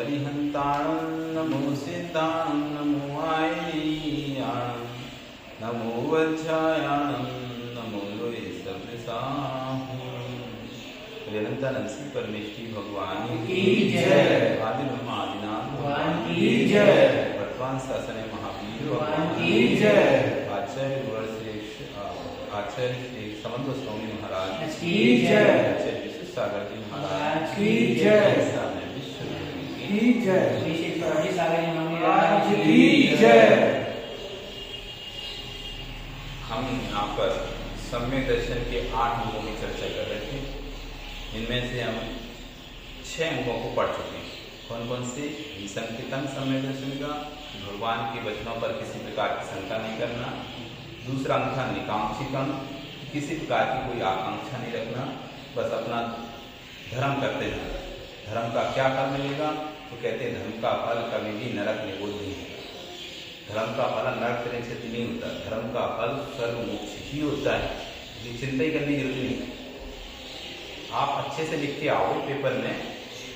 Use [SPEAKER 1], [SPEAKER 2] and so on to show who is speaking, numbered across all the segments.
[SPEAKER 1] अरिहंताणं नमो सिद्धाणं नमो आयनीयाणं नमो वज्रायाणं नमो लोये सर्वसाहु। निरंतर श्री परमेश्वरी भगवान की जय। आदि ब्रह्म आदिनाथ भगवान की जय। वर्तमान शासन महावीर भगवान की जय। आचार्य श्री समंत स्वामी महाराज की जय। आचार्य विश्व सागर जी महाराज की जय। की जय। हम यहाँ पर सम्यक दर्शन के 8 अंगों की चर्चा कर रहे थे। इनमें से हम 6 अंगों को पढ़ चुके हैं। कौन कौन से? विसंकेतन सम्यक दर्शन का, भगवान के वचनों पर किसी प्रकार की शंका नहीं करना। दूसरा अंग था निकांक्षिकम, किसी प्रकार की कोई आकांक्षा नहीं रखना, बस अपना धर्म करते जाना। धर्म का क्या फल मिलेगा? तो कहते हैं धर्म का फल कभी भी नरक निगोद नहीं है। धर्म का फल नरक से नहीं होता, धर्म का फल स्वर्ग मोक्ष ही होता है। ये चिंता ही करने की जरूरत नहीं। आप अच्छे से लिख के आओ पेपर में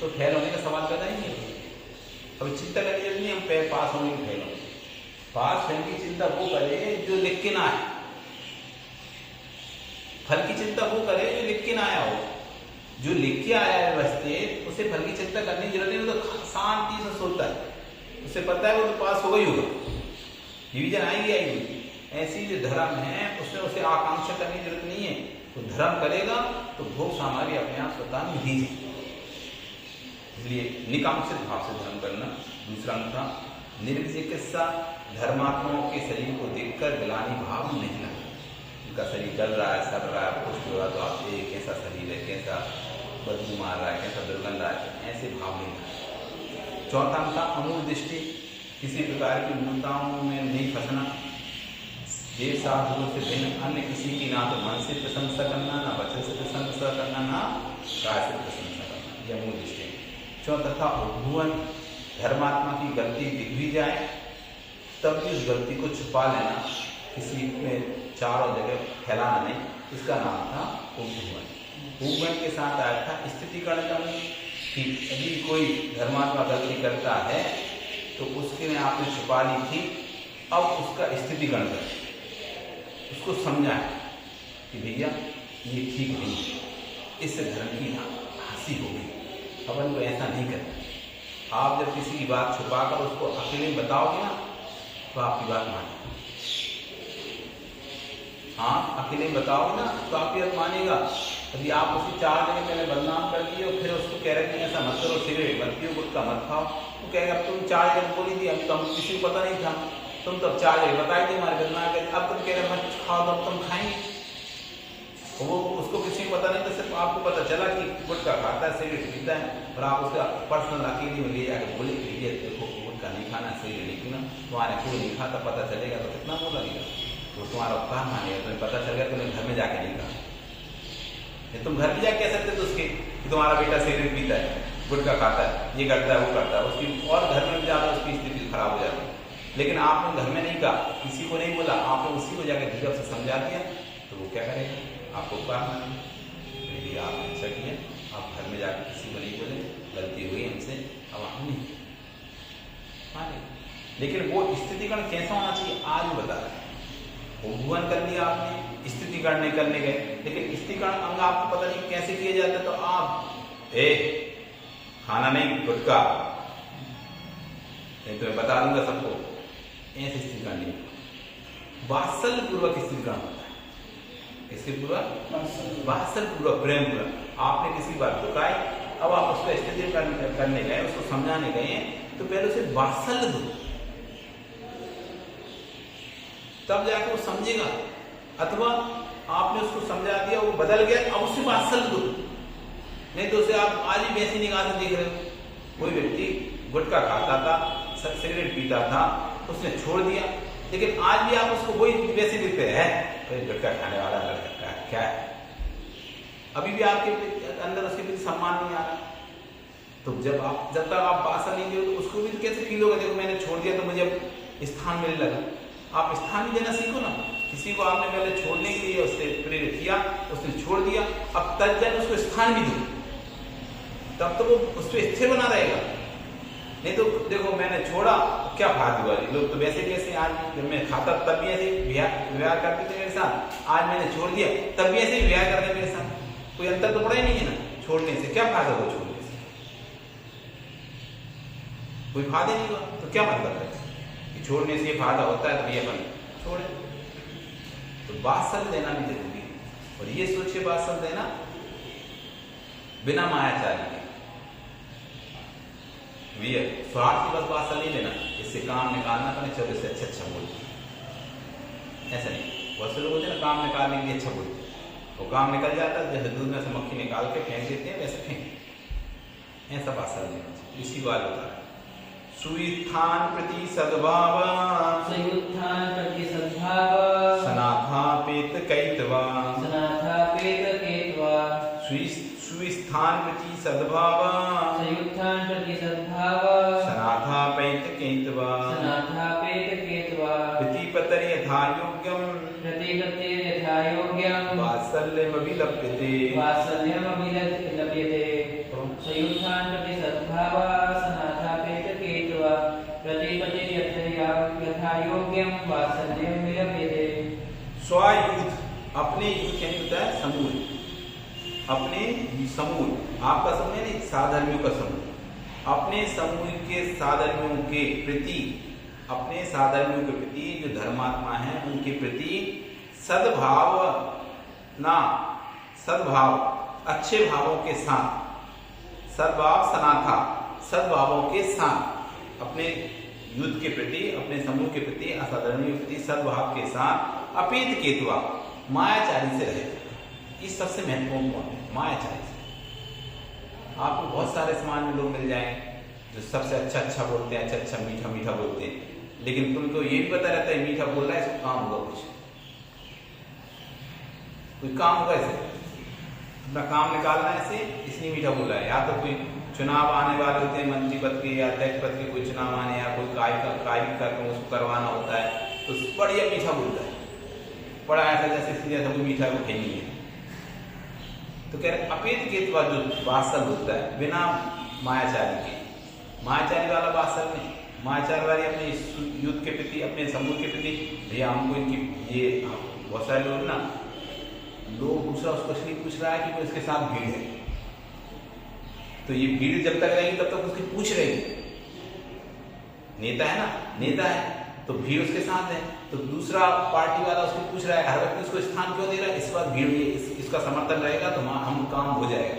[SPEAKER 1] तो फेल होने का सवाल पैदा ही नहीं। अब चिंता करने की जरूरत नहीं हम पास होंगे कि फेल होंगे। पास होने की चिंता वो करे जो लिख के ना आए, फल की चिंता वो करे जो लिख के ना आया हो। जो लिख के आया है व्यवस्थित, उसे फल की चिंता करने की जरूरत नहीं। वो तो शांति से सोचता है, उसे पता है वो तो पास होगा ही होगा, डिवीजन आएगी आएगी। ऐसी जो धर्म है उसमें उसे आकांक्षा करने की जरूरत नहीं है। तो धर्म करेगा तो भोग सामग्री अपने आप स्वतः मिली जाएगी। इसलिए निकांक्षित भाव से धर्म करना। दूसरा अंक था निर्विचिकित्सा, धर्मात्माओं के शरीर को देखकर ग्लानि भाव नहीं लगना। उनका शरीर जल रहा है, सड़ रहा है, पुष्ट हो रहा, तो आप कैसा शरीर है, कैसा बदबू मार रहा है, कैसा दुर्गंध आ रहा है, ऐसे भाव नहीं लगना। चौथा अंक था अमूल दृष्टि, किसी प्रकार की मूलताओं में नहीं फंसना। देव साधुओं से भिन्न अन्य किसी की ना तो मन से प्रशंसा करना, ना वचन से प्रशंसा करना, ना काय से प्रशंसा करना। यह मूल दृष्टि। चौथा था उद्भुवन, धर्मात्मा की गलती दिख भी जाए तब भी उस गलती को छुपा लेना, किसी में चारों जगह फैलाना नहीं। इसका नाम था उद्भुवन। उद्भुवन के साथ आया था स्थितिकरण करना, कि यदि कोई धर्मात्मा गलती करता है तो उसके ने आपने छुपा ली थी, अब उसका स्थितिकरण करें, उसको समझाएं कि भैया ये ठीक नहीं, इससे धर्म की हानि होगी, अपन को ऐसा नहीं करना। आप जब किसी की बात छुपाकर उसको अकेले बताओगे ना तो आपकी बात मानेगा। हाँ, अकेले बताओगे ना तो आपकी बात मानेगा। यदि आप उसे 4 जगह पहले बदनाम कर दिए और फिर उसको कह रहे थे ऐसा मत करो, सिगरेट मत पियो, गुटखा मत खाओ, तो कहेगा अब तुम 4 जगह बोली थी, अब तुम किसी को पता नहीं था, तुम तब 4 जगह बताई थी हमारे बदनाम कर, अब तुम कह रहे मत खाओ तो अब तुम खाएंगे। वो उसको किसी को पता नहीं था, सिर्फ आपको पता चला कि गुटखा खाता है, सिगरेट पीता है, और आप उसका पर्सनल अकेले में ले जाकर बोले कि ये देखो गुटखा नहीं खाना, सिगरेट नहीं पीना, तुम्हारे कोई नहीं खाता, पता चलेगा तो कितना बुरा लगेगा। तो तुम्हारा उपकार मानेगा, तुम्हें पता चल गया, तुम्हें घर में जाके नहीं कहा। तुम घर भी जाके कह सकते थे उसके कि तुम्हारा बेटा सिगरेट पीता है, गुटखा खाता है, ये करता है, वो करता है, उसकी और घर में ज़्यादा उसकी स्थिति खराब हो जाती है। लेकिन आपने घर में नहीं कहा, किसी को नहीं बोला, आपने उसी को जाकर झिझक से समझा दिया, तो वो क्या करेगा? आपको उपकार मानेगा। यदि आपने ऐसा किया, आप घर में जाकर किसी को नहीं बोले, गलती हुई हमसे, अब हम नहीं माने। लेकिन वो स्थितिकरण कैसा होना चाहिए आज बता रहे हैं। उद्भुवन कर लिया आपने, स्थितिकरण नहीं करने गए, लेकिन स्थितिकरण अंग आपको पता नहीं कैसे किए जाते, तो आप खाना नहीं गुटखा, नहीं तो मैं बता दूंगा सबको, ऐसे स्थितिकरण नहीं। वात्सल्य पूर्वक स्थितिकरण होता है। इसके पूर्वक वात्सल्य पूर्वक, प्रेम पूर्वक। आपने किसी बात दुखाई, अब आप उसको स्थिति करने गए, उसको समझाने गए, तो पहले उसे वात्सल्य दो, तब जाकर वो समझेगा। अथवा आपने उसको समझा दिया, वो बदल गया, अब उससे वात्सल्य दो, नहीं तो उसे आप आज भी वैसी निगाह से देख रहे हो। कोई व्यक्ति गुटखा खाता था, सिगरेट पीता था, उसने छोड़ दिया, लेकिन आज भी आप उसको वही वैसे देखते हैं, गुटखा खाने वाला लड़का क्या है, अभी भी आपके अंदर उसके प्रति सम्मान नहीं आ रहा। तो जब तक आप वात्सल्य नहीं दोगे तो उसको भी तो कैसे फील होगा, देखो मैंने छोड़ दिया तो मुझे अब स्थान मिलने लगा। आप स्थान भी देना सीखो ना। किसी को आपने पहले छोड़ने के लिए उससे प्रेरित किया, उसने छोड़ दिया, अब तक उसको स्थान भी दो, तब तो वो उस पर स्थिर बना रहेगा। नहीं तो देखो मैंने छोड़ा क्या फायदा हुआ, लोग तो वैसे कैसे आज जब मैं खाता तब भी ऐसे व्यवहार करते थे मेरे साथ, आज मैंने छोड़ दिया तब भी ऐसे व्यवहार करते मेरे साथ, कोई अंतर तो पड़ा ही नहीं है ना। छोड़ने से क्या फायदा हुआ, छोड़ने से कोई फायदा नहीं हुआ, तो क्या मतलब है कि छोड़ने से फायदा होता है तो ये अपन छोड़े। तो वात्सल्य देना भी जरूरी है, और ये सोचिए वात्सल्य देना बिना मायाचारी के, ये स्वार्थ बस वात्सल्य नहीं देना, इससे काम निकालना पड़े, चलो इससे अच्छा बोलते, ऐसा नहीं। बहुत से लोग होते हैं ना काम निकालने के लिए अच्छा बोलते, वो काम निकल जाता है, जैसे दूध में से मक्खी निकाल के फेंक देते हैं वैसे फेंक, ऐसा वात्सल्य देना चाहिए। इसी बात बता रहे सुइत्थान प्रति सद्भाव,
[SPEAKER 2] सुइत्थान प्रति सद्भाव,
[SPEAKER 1] सनाथापेत कैतवा,
[SPEAKER 2] सनाथापेत कैतवा,
[SPEAKER 1] सुइत्थान प्रति सद्भाव,
[SPEAKER 2] सुइत्थान प्रति सद्भाव,
[SPEAKER 1] सनाथापेत कैतवा,
[SPEAKER 2] सनाथापेत कैतवा,
[SPEAKER 1] प्रतिपतरि यथा योग्यम,
[SPEAKER 2] प्रतिपत्ति यथा योग्यम,
[SPEAKER 1] वात्सल्यमभिलप्यते,
[SPEAKER 2] वात्सल्यमभिलप्यते। सुइत्थान प्रति सद्भाव, सनाथापेत कैतवा, प्रतिपत्ति यथा योग्यम, वात्सल्यमभिलप्यते।
[SPEAKER 1] स्वयूथ, अपने यूथ यानी होता है समूह, अपने समूह, आपका समूह नहीं साधर्मियों का समूह, अपने समूह के साधर्मियों के प्रति, अपने साधर्मियों के प्रति जो धर्मात्मा है उनके प्रति सद्भाव ना, सद्भाव अच्छे भावों के साथ, सद्भाव सनाथा सद्भावों के साथ, अपने युद्ध के प्रति, अपने समूह के प्रति, असाधारणियों के प्रति सद्भाव के साथ अपेत केतवा, मायाचारी से रहे। इस सबसे महत्वपूर्ण पॉइंट है मायाचारी से। आपको बहुत सारे समाज में लोग मिल जाएंगे जो सबसे अच्छा बोलते हैं, अच्छा मीठा बोलते हैं, लेकिन तुमको ये भी पता रहता है मीठा बोल रहा है, इसको काम होगा, कोई काम होगा, इसे अपना काम निकालना है, इसे इसलिए मीठा बोल रहा है। या तो कोई चुनाव आने वाले होते हैं, मंत्री पद के या अध्यक्ष पद के कोई चुनाव आने, या कोई कार्य करके उसको करवाना होता है, तो बढ़िया मीठा बोलता है, बड़ा ऐसा जैसे सीधे कोई मीठा को नहीं है। तो कह रहे अपेत केतवा जो वात्सल्य होता है बिना मायाचारी के, मायाचारी वाला वात्सल्य नहीं, मायाचारी वाली अपने युद्ध के प्रति, अपने समूह के प्रति, भैया हमको इनकी ये बहुत सारे लोग ना, लोग दूसरा उसको इसलिए पूछ रहा है कि वो इसके साथ भीड़ है, तो ये भीड़ जब तक रहेगी तब तक उसकी पूछ रहेगी, नेता है ना, नेता है तो भीड़ उसके साथ है, तो दूसरा पार्टी वाला उसको पूछ रहा है, हर व्यक्ति उसको स्थान क्यों दे रहा है, इस बात भीड़ इसका समर्थन रहेगा तो हम काम हो जाएगा।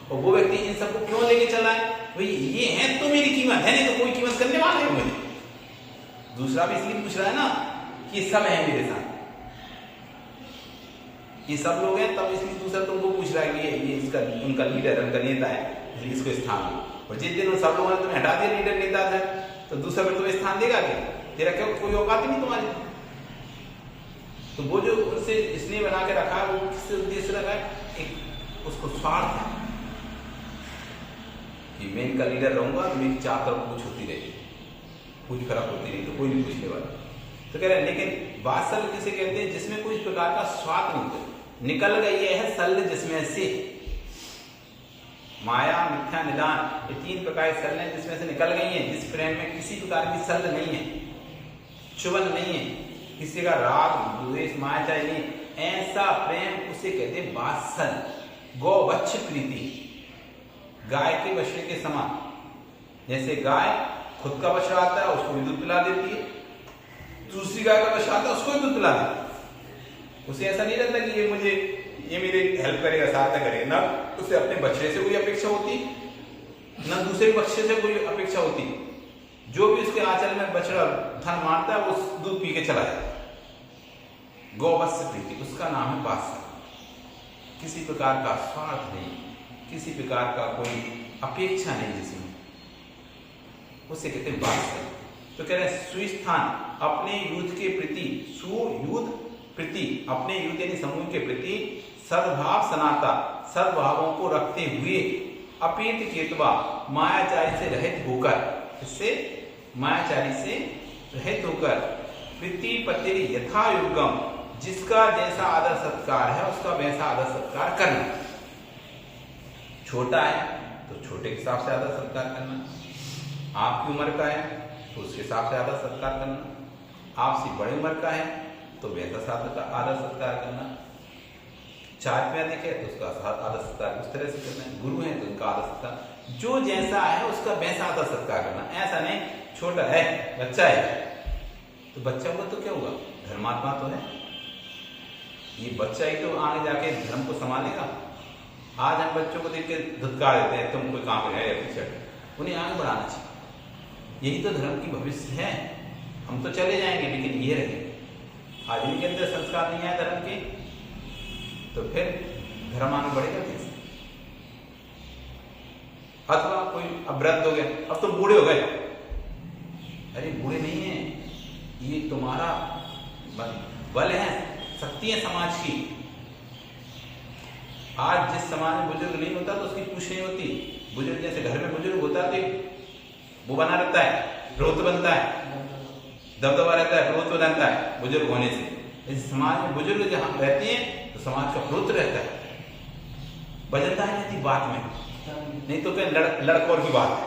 [SPEAKER 1] और वो व्यक्ति इन सबको क्यों लेके चला है, भाई ये है तो मेरी कीमत है, नहीं तो कोई कीमत करने वाला है मुझे। दूसरा भी इसलिए पूछ रहा है ना कि सब है मेरे साथ, ये सब लोग हैं, तब इसलिए दूसरा तुमको पूछ रहा है कि ये इसका उनका लीडर, उनका नेता है, इसलिए इसको स्थान दो। और जिस दिन उन सब लोगों ने तुम्हें हटा दिया लीडर नेता से, तो दूसरा फिर तुम्हें स्थान देगा क्या, तेरा क्या कोई औकात नहीं तुम्हारी। तो वो जो उनसे इसने बना के रखा है, वो किससे उद्देश्य रखा है, एक उसको स्वार्थ है कि मैं इनका लीडर रहूंगा तो मेरी चार तरफ पूछ होती रहेगी, पूछ फर्क होती रही, तो कोई नहीं पूछने वाला। तो कह रहे हैं लेकिन वात्सल्य किसे कहते हैं, जिसमें कोई प्रकार का स्वार्थ नहीं होता, निकल गई है शल्य जिसमें से, माया मिथ्या निदान, ये तीन प्रकार के शल्य जिसमें से निकल गई हैं, जिस प्रेम में किसी प्रकार की शल्य नहीं है, चुभन नहीं है, किसी का राग द्वेष मायाचारी नहीं, ऐसा प्रेम उसे कहते हैं वात्सल्य। गौवत्स प्रीति, गाय के बछड़े के समान, जैसे गाय खुद का बछड़ा आता है उसको भी दूध पिला देती है, दूसरी गाय का बछड़ा आता है उसको भी दूध पिला देती है, उसे ऐसा नहीं रहता कि ये मेरे हेल्प करेगा, सहायता करेगा, ना उसे अपने बछड़े से कोई अपेक्षा होती, ना दूसरे बछड़े से कोई अपेक्षा होती, जो भी उसके आंचल में बछड़ा धन मारता है वो दूध पी के चला जाता है। गौवत्स प्रीति, उसका नाम है वात्सल्य। किसी प्रकार का स्वार्थ नहीं, किसी प्रकार का कोई अपेक्षा नहीं जिसमें, उसे कहते हैं वात्सल्य। तो कह रहे हैं सुस्थान, अपने युद्ध के प्रति, सुयुद्ध प्रति, अपने युद्ध यानी समूह के प्रति सद्भाव सनाता, सद्भावों को रखते हुए, अपेत केतवा, मायाचारी से रहित होकर, इससे मायाचारी से रहित होकर, प्रतिपत्ति यथा युगम, जिसका जैसा आदर सत्कार है उसका वैसा आदर सत्कार करना। छोटा है तो छोटे के हिसाब से आदर सत्कार करना, आपकी उम्र का है तो उसके हिसाब से आदर सत्कार करना, आपसे बड़ी उम्र का है तो वैसा आदर सत्कार करना, चार पे अधिक है तो उसका आदर सत्कार उस तरह से करना है, गुरु है तो उनका आदर सत्कार जो जैसा है उसका वैसा आदर सत्कार करना। ऐसा नहीं छोटा है बच्चा है तो बच्चा हुआ तो क्या हुआ, धर्मात्मा तो है, ये बच्चा ही तो आगे जाके धर्म को संभालेगा। आज हम बच्चों को देख के धुतकार देते हैं, तुम कोई काम है या पीछे, उन्हें आगे बढ़ाना चाहिए। यही तो धर्म की भविष्य है। हम तो चले जाएंगे लेकिन ये रहे, आज इनके अंदर संस्कार नहीं आए धर्म के तो फिर धर्म आगे बढ़ेगा कैसे। अथवा कोई अब वृद्ध हो गया, अब तुम बूढ़े हो गए, अरे बूढ़े नहीं है, ये तुम्हारा बल है, शक्ति है समाज की। आज जिस समाज में बुजुर्ग नहीं होता तो उसकी पूछ नहीं होती। बुजुर्ग जैसे घर में बुजुर्ग होता है तो वो बना रहता है, प्रभुत्व बनता है, दबदबा रहता है, प्रभुत्व बनता है बुजुर्ग होने से। इस समाज में बुजुर्ग जहां रहते हैं तो समाज का प्रभुत्व रहता है, बदलता है नहीं बात में, नहीं तो क्या लड़कों की बात है,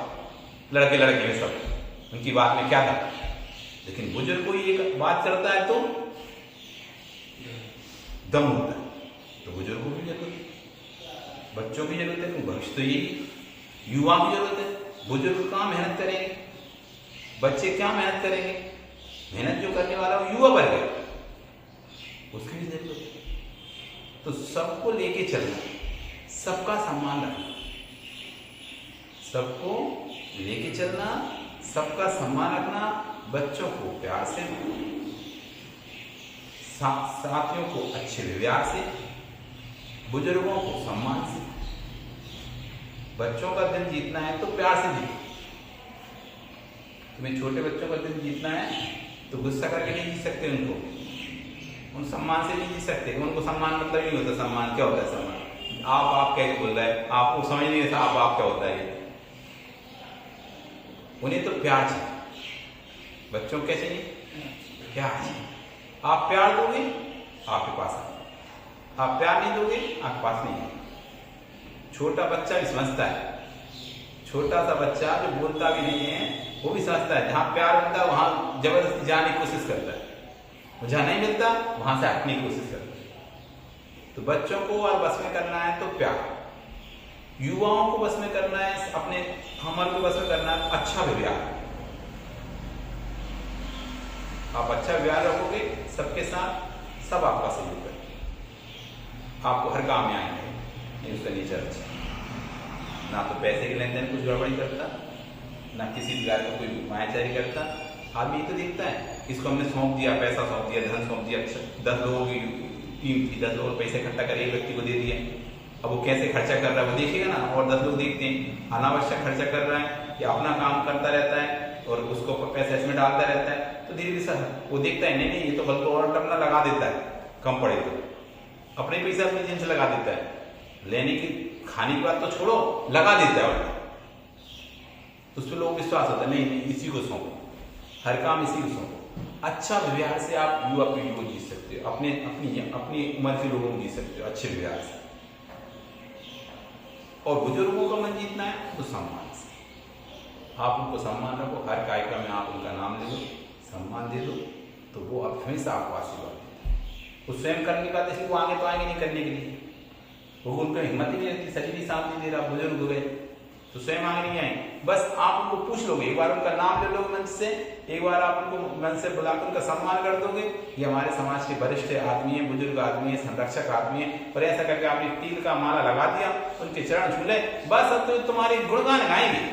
[SPEAKER 1] लड़के लड़के में सब उनकी बात में क्या था। लेकिन बुजुर्ग को ये बात करता है तो दम होता है। तो बुजुर्गों की जरूरत है, बच्चों की जरूरत है, भविष्य तो यही, युवा की जरूरत है। बुजुर्ग कहाँ मेहनत करेंगे, बच्चे क्या मेहनत करेंगे, मेहनत जो करने वाला वो युवा वर्ग है, उसकी भी जरूरत है। तो सबको लेके चलना, सबका सम्मान रखना, सबको लेके चलना, सबका सम्मान रखना, बच्चों को प्यार से, साथियों को अच्छे व्यवहार से, बुजुर्गों को सम्मान से। बच्चों का दिल जीतना है तो प्यार से जीतो। तुम्हें छोटे बच्चों का दिल जीतना है तो गुस्सा करके नहीं जीत सकते, उनको उन सम्मान से नहीं जीत सकते। उनको सम्मान मतलब नहीं होता, सम्मान क्या होता है, सम्मान आप कैसे बोल रहे हैं, आपको समझ नहीं आता आप क्या होता है। उन्हें तो प्यार चाहिए, बच्चों को क्या चाहिए, प्यार चाहिए। आप प्यार दोगे आपके पास है, आप प्यार नहीं दोगे आपके पास नहीं है। छोटा बच्चा भी समझता है, छोटा सा बच्चा जो बोलता भी नहीं है वो भी समझता है, जहां प्यार मिलता है वहां जबरदस्ती जाने की कोशिश करता है, जहां नहीं मिलता वहां से हटने की कोशिश करता है। तो बच्चों को और बस में करना है तो प्यार, युवाओं को बस में करना है, अपने हमर को बस में करना है अच्छा व्यवहार। आप अच्छा व्यवहार रखोगे सबके साथ, सब आपका सहयोग करेंगे, आपको हर काम में आएंगे। नहीं उसका नेचर अच्छा, ना तो पैसे के लेन देन कुछ गड़बड़ी करता, ना किसी प्रकार का कोई मायाचारी करता। आदमी तो देखता है इसको हमने सौंप दिया, पैसा सौंप दिया, धन सौंप दिया, 10 लोगों की टीम थी, 10 लोग पैसे इकट्ठा कर एक व्यक्ति को दे दिए। अब वो कैसे खर्चा कर रहा है वो देखेगा ना, और 10 लोग देखते हैं अनावश्यक खर्चा कर रहा है या अपना काम करता रहता है और उसको पैसा इसमें डालता रहता है, तो धीरे धीरे सर वो देखता है नहीं ये तो बल्कि और टर्म लगा देता है, कम पड़े तो अपने पैसा अपनी जेब से लगा देता है, लेने की खाने की बात तो छोड़ो लगा देता है। तो उस पर लोगों को विश्वास होता है, नहीं इसी को सौंपो, हर काम इसी को सौंपो। अच्छा व्यवहार से आप युवा पीढ़ी को जीत सकते हो, अपनी उम्र के लोगों को जीत सकते हो अच्छे व्यवहार से। और बुजुर्गों का मन जीतना है तो सम्मान से, आप उनको सम्मान रखो, हर कार्यक्रम में आप उनका नाम ले लो, सम्मान दे दो, तो वो अब हमेशा आपको आशीर्वाद देते हैं। वो स्वयं करने के बाद वो आगे तो आएंगे नहीं करने के लिए, वो उनको हिम्मत ही नहीं रहती, शरीर ही साथ नहीं दे रहा, बुजुर्ग हो गए तो स्वयं आगे नहीं आएंगे। बस आप उनको पूछ लोगे, एक बार उनका नाम ले लोगे मन से, एक बार आप उनको मन से बुलाकर उनका सम्मान कर दोगे, ये हमारे समाज के वरिष्ठ आदमी है, बुजुर्ग आदमी है, संरक्षक आदमी है, और ऐसा करके आपने तिल का माला लगा दिया, उनके चरण छूले, बस अब तो तुम्हारे गुणगान गाएंगे,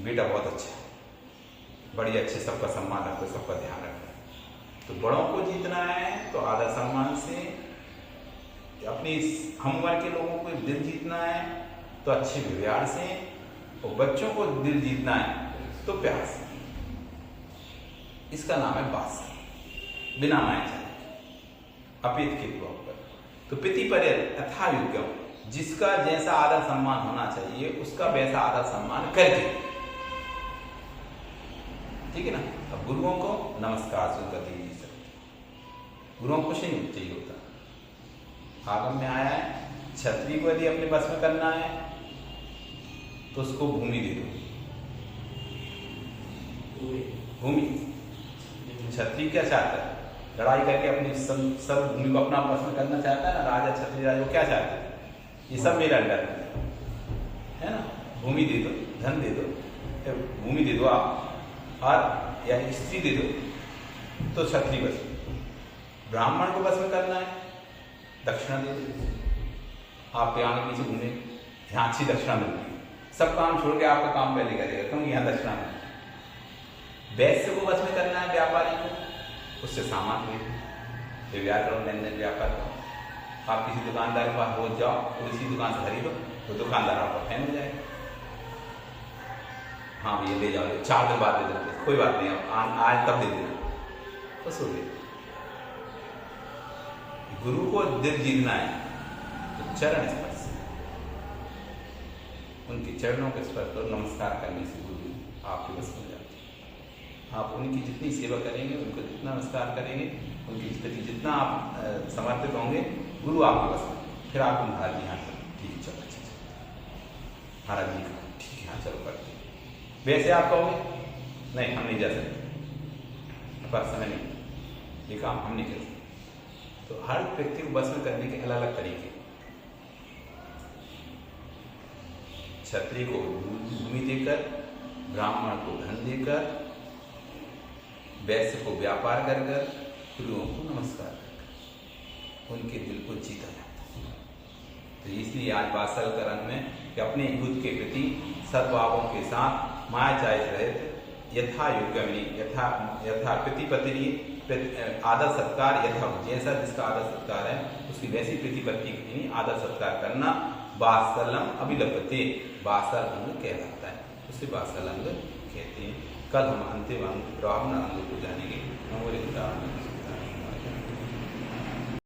[SPEAKER 1] बेटा बहुत अच्छा है, बड़ी अच्छे, सबका सम्मान रखो, सबका ध्यान रखो। तो बड़ों को जीतना है तो आदर सम्मान से, अपनी हम उम्र के लोगों को दिल जीतना है तो अच्छे व्यवहार से, और बच्चों को दिल जीतना है तो प्यार से। इसका नाम है बास, बिना माया अपित के तौर पर। तो पिति पर यथा योग्यम, जिसका जैसा आदर सम्मान होना चाहिए उसका वैसा आदर सम्मान करके, ठीक है ना। अब गुरुओं को नमस्कार से उनका दे सकते, गुरुओं को कुछ नहीं चाहिए होता। आगम में आया है, क्षत्रिय को यदि अपने बस में करना है तो उसको भूमि दे दो, भूमि। क्षत्रिय क्या चाहता है? लड़ाई करके अपनी सब भूमि को अपना पसंद करना चाहता है ना। राजा क्षत्रिय राजा वो क्या चाहते हैं? ये सब मेरा अंडर है ना। भूमि दे दो, धन दे दो, भूमि दे दो आप, और या स्त्री दे दो, तो क्षत्रिय बस। ब्राह्मण को बस में करना है, दक्षिणा दे दो। आपके आगे पीछे घूमे, यहाँ अच्छी दक्षिणा मिलती है, सब काम छोड़ के आपका काम पहले करेगा क्योंकि यहाँ दक्षिणा मिलती है। वैश्य को बस में करना है, व्यापारी को, उससे सामान ले व्यवहार करो, लेन देन व्यापार करो। आप किसी दुकानदार के पास रोज जाओ, तो उसी दुकान से खरीदो, तो दुकानदार आपका फैन हो जाएगा। हाँ ये ले जाओ, 4 दिन बाद दे देते, कोई बात नहीं, आज तब दे देना, बस हो गया। गुरु को दिल जीतना है तो चरण स्पर्श, उनके चरणों के स्पर्श और नमस्कार करने से गुरु आपके बस में जाते हैं। आप उनकी जितनी सेवा करेंगे, उनको जितना नमस्कार करेंगे, उनकी प्रति जितना आप समर्पित होंगे, गुरु आपके बस में। फिर आपको महाराज जी यहाँ ठीक, चलो अच्छा, महाराज जी ठीक है, हाँ चलो करते। वैसे आप कहोगे नहीं हम नहीं जा सकते, पर समय नहीं, ये काम हम नहीं कर सकते। तो हर व्यक्ति को बस में करने के अलग अलग तरीके। क्षत्रिय को भूमि देकर, ब्राह्मण को धन देकर, वैश्य को व्यापार कर कर, गुरुओं को नमस्कार कर, उनके दिल को जीता जाता है। तो इसलिए आज वात्सल करण में कि अपने युद्ध के प्रति सद्भावों के साथ माया चाहे रहे, यथा योग्य यथा प्रतिपत्ति आदर सत्कार यथा, जैसा जिसका आदर सत्कार है उसकी वैसी प्रतिपत्ति आदर सत्कार करना। वात्सल्यम अभिलभ्यते, वात्सल अंग कहलाता है, उसे वात्सल अंग कहते हैं। कल हम अंतिम अंग ब्राह्मण अंग को जानेंगे।